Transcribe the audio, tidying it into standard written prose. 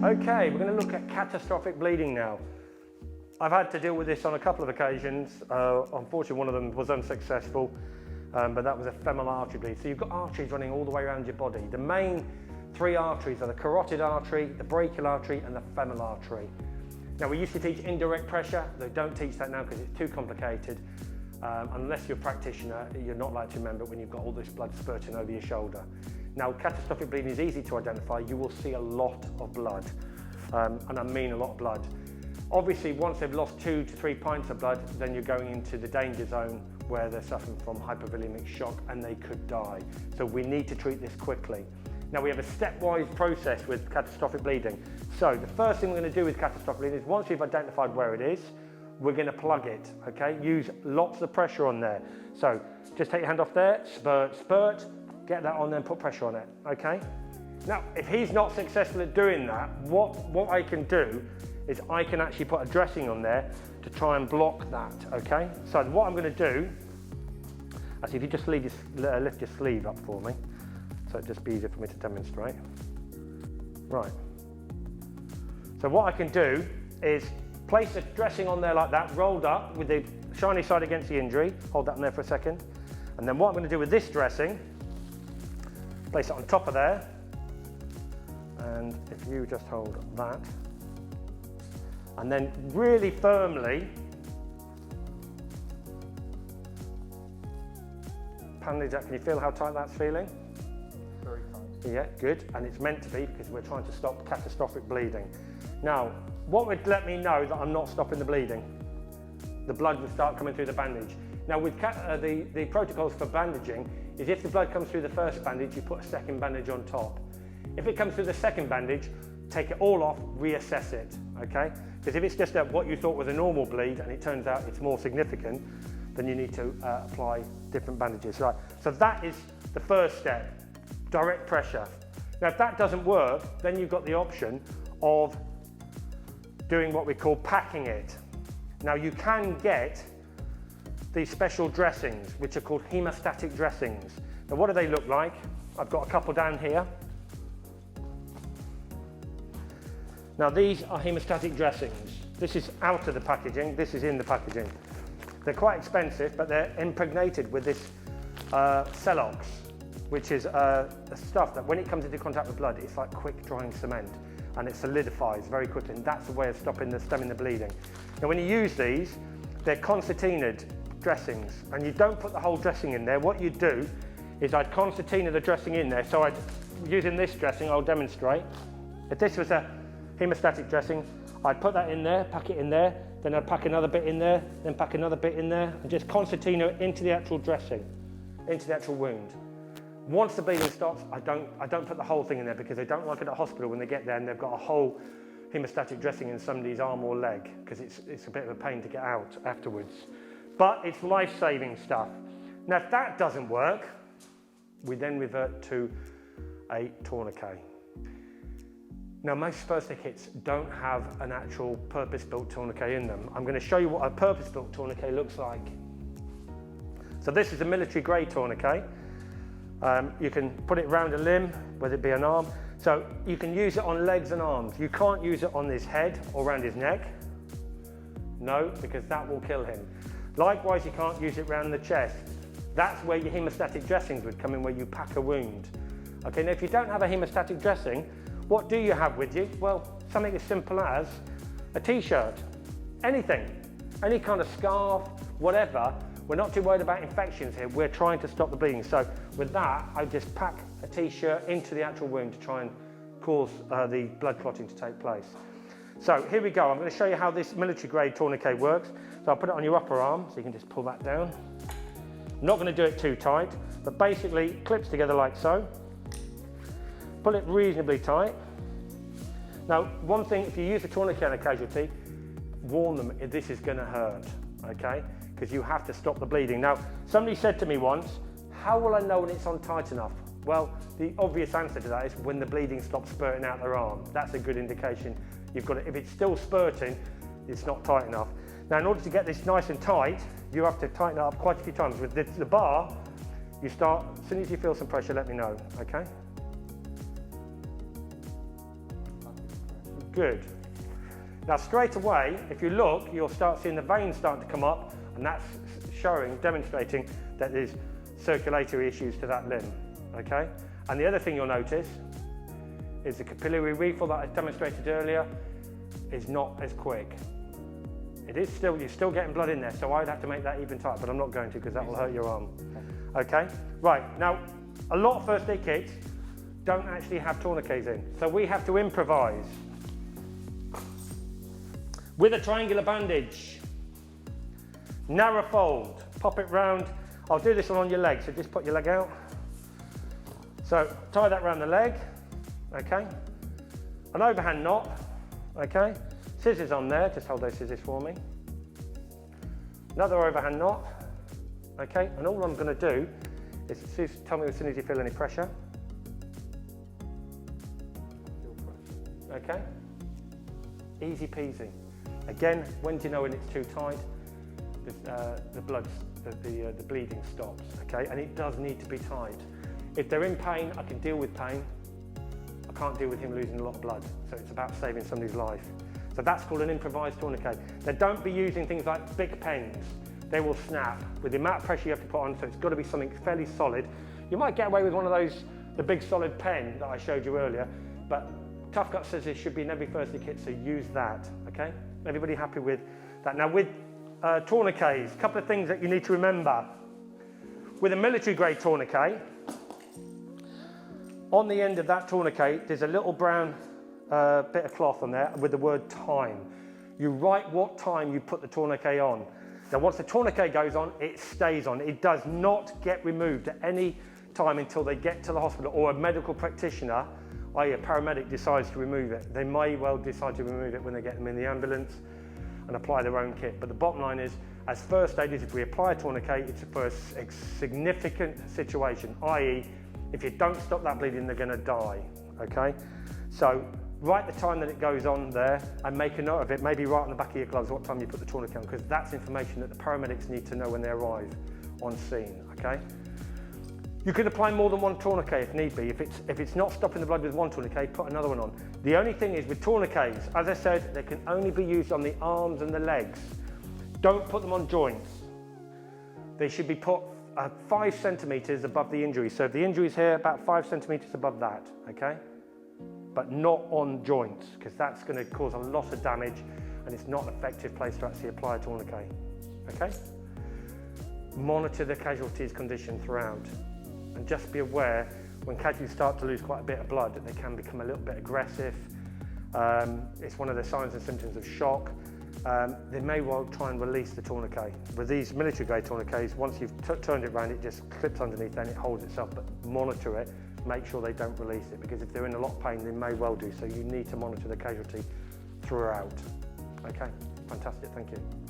Okay, we're going to look at catastrophic bleeding now. I've had to deal with this on a couple of occasions. Unfortunately, one of them was unsuccessful, but that was a femoral artery bleed. So you've got arteries running all the way around your body. The main three arteries are the carotid artery, the brachial artery, and the femoral artery. Now, we used to teach indirect pressure. They don't teach that now because it's too complicated. Unless you're a practitioner, you're not likely to remember when you've got all this blood spurting over your shoulder. Now, catastrophic bleeding is easy to identify. You will see a lot of blood, and I mean a lot of blood. Obviously, once they've lost 2 to 3 pints of blood, then you're going into the danger zone where they're suffering from hypovolemic shock and they could die. So we need to treat this quickly. Now, we have a stepwise process with catastrophic bleeding. So the first thing we're going to do with catastrophic bleeding is once we've identified where it is, we're going to plug it, okay? Use lots of pressure on there. So just take your hand off there, spurt, spurt, get that on there and put pressure on it, okay? Now, if he's not successful at doing that, what I can do is I can actually put a dressing on there to try and block that, okay? So what I'm going to do, actually, if you just lift your sleeve up for me, so it'd just be easier for me to demonstrate. Right. So what I can do is place a dressing on there like that, rolled up with the shiny side against the injury. Hold that on there for a second. And then what I'm going to do with this dressing, place it on top of there. And if you just hold that. And then really firmly bandage that. Can you feel how tight that's feeling? Very tight. Yeah, good. And it's meant to be because we're trying to stop catastrophic bleeding. Now, what would let me know that I'm not stopping the bleeding? The blood would start coming through the bandage. Now, with the protocols for bandaging is if the blood comes through the first bandage, you put a second bandage on top. If it comes through the second bandage, take it all off, reassess it, okay? Because if it's just what you thought was a normal bleed and it turns out it's more significant, then you need to apply different bandages. Right. So that is the first step, direct pressure. Now, if that doesn't work, then you've got the option of doing what we call packing it. Now, you can get these special dressings, which are called hemostatic dressings. Now, what do they look like? I've got a couple down here. Now, these are hemostatic dressings. This is out of the packaging, this is in the packaging. They're quite expensive, but they're impregnated with this Celox, which is a stuff that when it comes into contact with blood, it's like quick drying cement and it solidifies very quickly, and that's the way of stemming the bleeding. Now, when you use these, they're concertinaed dressings, and you don't put the whole dressing in there. What you do is I'd concertina the dressing in there. So using this dressing, I'll demonstrate. If this was a hemostatic dressing, I'd put that in there, pack it in there, then I'd pack another bit in there, then pack another bit in there, and just concertina it into the actual dressing, into the actual wound. Once the bleeding stops, I don't put the whole thing in there because they don't like it at hospital when they get there and they've got a whole hemostatic dressing in somebody's arm or leg, because it's a bit of a pain to get out afterwards. But it's life-saving stuff. Now, if that doesn't work, we then revert to a tourniquet. Now, most first aid kits don't have an actual purpose-built tourniquet in them. I'm going to show you what a purpose-built tourniquet looks like. So this is a military-grade tourniquet. You can put it around a limb, whether it be an arm. So you can use it on legs and arms. You can't use it on his head or around his neck. No, because that will kill him. Likewise, you can't use it around the chest. That's where your hemostatic dressings would come in, where you pack a wound. Okay, now if you don't have a hemostatic dressing, what do you have with you? Well, something as simple as a t-shirt, anything, any kind of scarf, whatever. We're not too worried about infections here. We're trying to stop the bleeding. So with that, I just pack a t-shirt into the actual wound to try and cause the blood clotting to take place. So here we go. I'm going to show you how this military grade tourniquet works. So I'll put it on your upper arm, so you can just pull that down. I'm not going to do it too tight, but basically it clips together like so. Pull it reasonably tight. Now, one thing, if you use a tourniquet on a casualty, warn them if this is going to hurt, okay? Because you have to stop the bleeding. Now, somebody said to me once, how will I know when it's on tight enough? Well, the obvious answer to that is when the bleeding stops spurting out their arm. That's a good indication you've got it. If it's still spurting, it's not tight enough. Now, in order to get this nice and tight, you have to tighten it up quite a few times. With the bar, you start, as soon as you feel some pressure, let me know, okay? Good. Now straight away, if you look, you'll start seeing the veins starting to come up, and that's showing, demonstrating that there's circulatory issues to that limb, okay? And the other thing you'll notice is the capillary refill that I demonstrated earlier is not as quick. It is still, you're still getting blood in there, so I'd have to make that even tighter, but I'm not going to because that will hurt your arm. Okay? Right, now, a lot of first aid kits don't actually have tourniquets in, so we have to improvise. With a triangular bandage, narrow fold, pop it round. I'll do this one on your leg, so just put your leg out. So tie that around the leg, okay? An overhand knot, okay? Scissors on there, just hold those scissors for me. Another overhand knot, okay? And all I'm gonna do is tell me as soon as you feel any pressure. Okay? Easy peasy. Again, when do you know when it's too tight? The bleeding stops, okay? And it does need to be tight. If they're in pain, I can deal with pain. I can't deal with him losing a lot of blood. So it's about saving somebody's life. So that's called an improvised tourniquet. Now don't be using things like big pens. They will snap with the amount of pressure you have to put on, so it's got to be something fairly solid. You might get away with one of those, the big solid pen that I showed you earlier, but Tough Gut says it should be in every first aid kit, so use that, okay? Everybody happy with that? Now with tourniquets, a couple of things that you need to remember. With a military grade tourniquet, on the end of that tourniquet, there's a little brown bit of cloth on there with the word time. You write what time you put the tourniquet on. Now once the tourniquet goes on, it stays on. It does not get removed at any time until they get to the hospital or a medical practitioner, i.e. a paramedic, decides to remove it. They may well decide to remove it when they get them in the ambulance and apply their own kit. But the bottom line is, as first aiders, if we apply a tourniquet, it's for a significant situation, i.e. if you don't stop that bleeding, they're gonna die, okay? So write the time that it goes on there and make a note of it, maybe right on the back of your gloves what time you put the tourniquet on, because that's information that the paramedics need to know when they arrive on scene, okay? You can apply more than one tourniquet if need be. If it's not stopping the blood with one tourniquet, put another one on. The only thing is with tourniquets, as I said, they can only be used on the arms and the legs. Don't put them on joints. They should be put 5 centimeters above the injury. So if the injury is here, about 5 centimeters above that, okay? But not on joints, because that's going to cause a lot of damage and it's not an effective place to actually apply a tourniquet, okay? Monitor the casualty's condition throughout. And just be aware, when casualties start to lose quite a bit of blood, that they can become a little bit aggressive. It's one of the signs and symptoms of shock. They may well try and release the tourniquet. With these military grade tourniquets, once you've turned it around, it just clips underneath, then it holds itself, but monitor it, make sure they don't release it, because if they're in a lot of pain, they may well do, so you need to monitor the casualty throughout. Okay, fantastic, thank you.